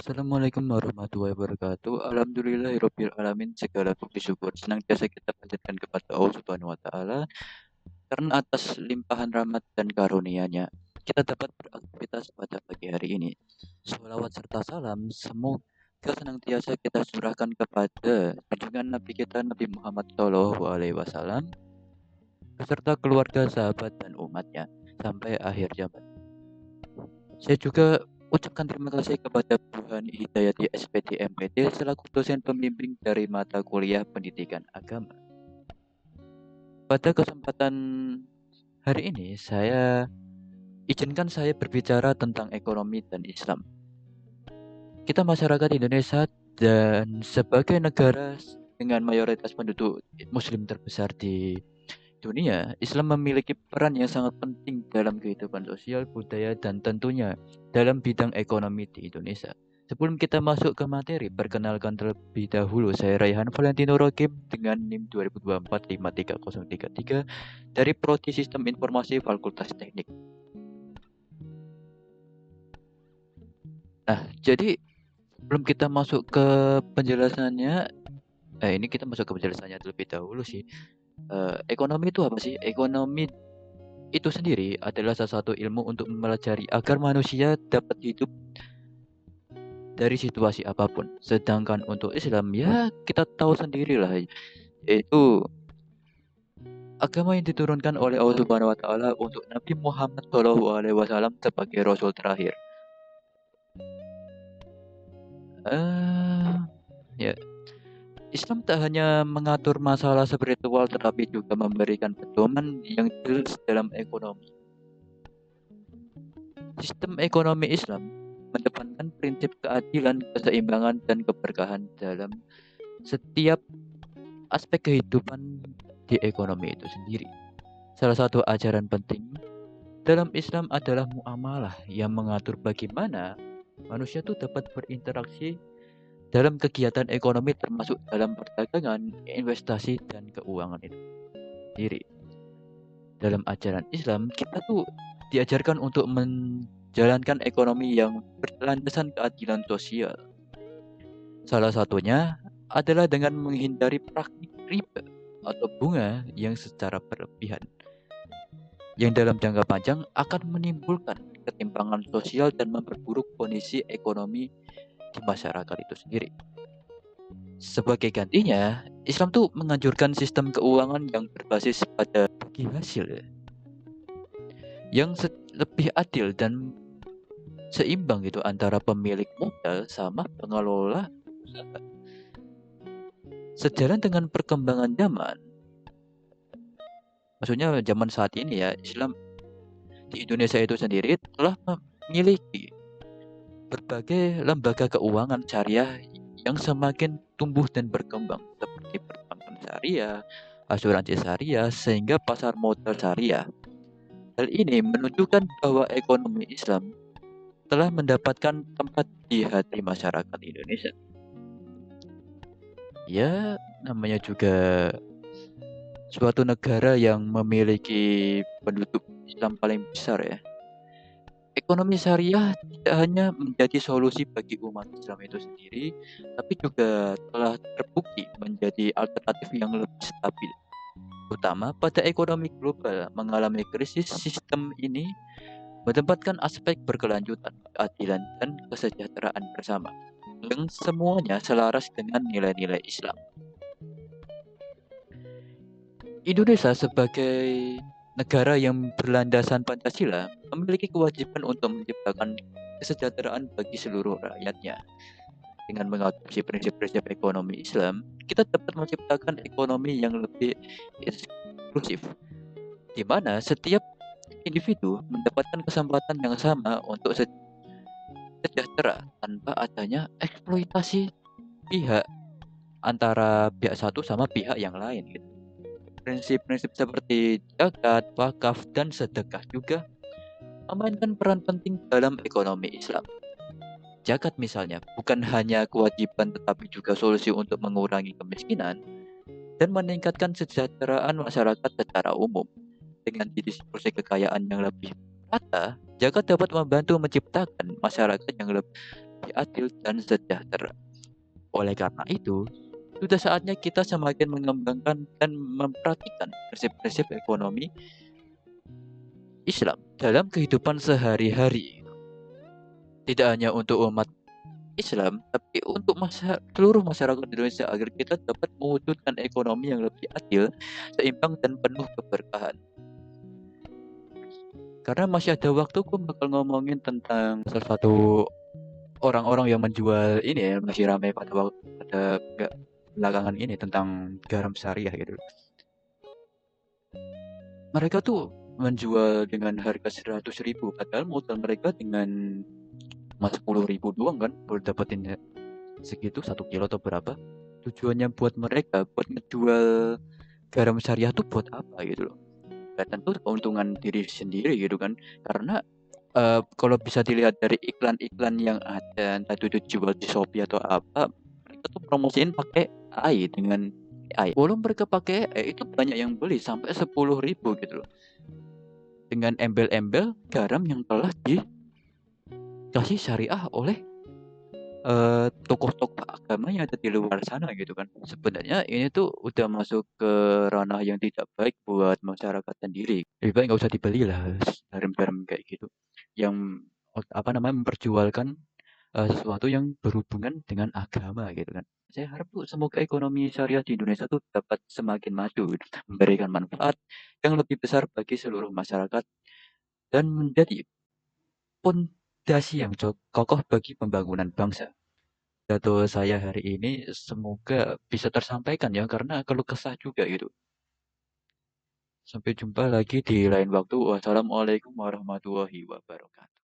Assalamualaikum warahmatullahi wabarakatuh. Alhamdulillahirabbil alamin. Segala puji syukur senantiasa kita panjatkan kepada Allah Subhanahu wa taala karena atas limpahan rahmat dan karunia-Nya kita dapat beraktivitas pada pagi hari ini. Sholawat serta salam semoga senantiasa kita curahkan kepada junjungan Nabi kita Nabi Muhammad Shallallahu alaihi wasallam beserta keluarga, sahabat dan umatnya sampai akhir zaman. Saya juga ucapkan terima kasih kepada Bu Hani Hidayati SPD MPD selaku dosen pembimbing dari mata kuliah Pendidikan Agama. Pada kesempatan hari ini izinkan saya berbicara tentang ekonomi dan Islam. Kita masyarakat Indonesia dan sebagai negara dengan mayoritas penduduk muslim terbesar di dunia, Islam memiliki peran yang sangat penting dalam kehidupan sosial, budaya, dan tentunya dalam bidang ekonomi di Indonesia. Sebelum kita masuk ke materi, perkenalkan terlebih dahulu saya Raihan Valentino Rokim dengan NIM 2024 53033 dari Prodi Sistem Informasi Fakultas Teknik. Nah, jadi sebelum kita masuk ke penjelasannya, ini kita masuk ke penjelasannya terlebih dahulu sih. Ekonomi itu apa sih? Ekonomi itu sendiri adalah salah satu ilmu untuk mempelajari agar manusia dapat hidup dari situasi apapun. Sedangkan untuk Islam ya kita tahu sendirilah, yaitu agama yang diturunkan oleh Allah Subhanahu wa taala untuk Nabi Muhammad Shallallahu alaihi wasallam sebagai rasul terakhir. Eh ya, Islam tak hanya mengatur masalah spiritual tetapi juga memberikan pedoman yang jelas dalam ekonomi. Sistem ekonomi Islam mendepankan prinsip keadilan, keseimbangan, dan keberkahan dalam setiap aspek kehidupan di ekonomi itu sendiri. Salah satu ajaran penting dalam Islam adalah muamalah yang mengatur bagaimana manusia itu dapat berinteraksi dalam kegiatan ekonomi termasuk dalam perdagangan, investasi, dan keuangan itu sendiri. Dalam ajaran Islam, kita tuh diajarkan untuk menjalankan ekonomi yang berlandaskan keadilan sosial. Salah satunya adalah dengan menghindari praktik riba atau bunga yang secara berlebihan, yang dalam jangka panjang akan menimbulkan ketimpangan sosial dan memperburuk kondisi ekonomi di masyarakat itu sendiri. Sebagai gantinya, Islam tuh menganjurkan sistem keuangan yang berbasis pada bagi hasil yang lebih adil dan seimbang gitu antara pemilik modal sama pengelola usaha. Sejalan dengan perkembangan zaman, maksudnya zaman saat ini ya, Islam di Indonesia itu sendiri telah memiliki berbagai lembaga keuangan syariah yang semakin tumbuh dan berkembang seperti perbankan syariah, asuransi syariah, sehingga pasar modal syariah. Hal ini menunjukkan bahwa ekonomi Islam telah mendapatkan tempat di hati masyarakat Indonesia. Ya, namanya juga suatu negara yang memiliki penduduk Islam paling besar ya. Ekonomi syariah tidak hanya menjadi solusi bagi umat Islam itu sendiri, tapi juga telah terbukti menjadi alternatif yang lebih stabil. Terutama pada ekonomi global mengalami krisis, sistem ini menempatkan aspek berkelanjutan, keadilan, dan kesejahteraan bersama, yang semuanya selaras dengan nilai-nilai Islam. Indonesia sebagai negara yang berlandasan Pancasila memiliki kewajiban untuk menciptakan kesejahteraan bagi seluruh rakyatnya. Dengan mengadopsi prinsip-prinsip ekonomi Islam, kita dapat menciptakan ekonomi yang lebih inklusif, di mana setiap individu mendapatkan kesempatan yang sama untuk sejahtera tanpa adanya eksploitasi pihak antara pihak satu sama pihak yang lain gitu. Prinsip-prinsip seperti zakat, wakaf, dan sedekah juga memainkan peran penting dalam ekonomi Islam. Zakat misalnya bukan hanya kewajiban tetapi juga solusi untuk mengurangi kemiskinan dan meningkatkan kesejahteraan masyarakat secara umum. Dengan distribusi kekayaan yang lebih rata, zakat dapat membantu menciptakan masyarakat yang lebih lebih adil dan sejahtera. Oleh karena itu, sudah saatnya kita semakin mengembangkan dan memperhatikan prinsip-prinsip ekonomi Islam dalam kehidupan sehari-hari. Tidak hanya untuk umat Islam, tapi untuk seluruh masyarakat Indonesia agar kita dapat mewujudkan ekonomi yang lebih adil, seimbang dan penuh keberkahan. Karena masih ada waktu, aku bakal ngomongin tentang salah satu orang-orang yang menjual ini ya, masih ramai pada belakangan ini tentang garam syariah gitu. Mereka tuh menjual dengan harga 100.000, padahal modal mereka dengan cuma 10.000 doang kan, baru dapetin segitu 1 kilo atau berapa. Tujuannya buat mereka buat ngejual garam syariah tuh buat apa gitu loh. Ya tentu keuntungan diri sendiri gitu kan, karena kalau bisa dilihat dari iklan-iklan yang ada, entah itu dijual di Shopee atau apa, mereka tuh promosiin pakai AI, dengan AI. Walau mereka pakai AI itu banyak yang beli sampai 10.000 gitu loh. Dengan embel-embel garam yang telah dikasih syariah oleh tokoh-tokoh agama yang ada di luar sana gitu kan. Sebenarnya ini tuh udah masuk ke ranah yang tidak baik buat masyarakat sendiri. Lebih baik nggak usah dibeli lah garam-garam kayak gitu. Yang apa namanya memperjualkan sesuatu yang berhubungan dengan agama gitu kan. Saya harap tuh semoga ekonomi syariah di Indonesia tuh dapat semakin maju, memberikan manfaat yang lebih besar bagi seluruh masyarakat dan menjadi pondasi yang kokoh bagi pembangunan bangsa. Pidato saya hari ini semoga bisa tersampaikan ya, karena keluh kesah juga gitu. Sampai jumpa lagi di lain waktu. Wassalamualaikum warahmatullahi wabarakatuh.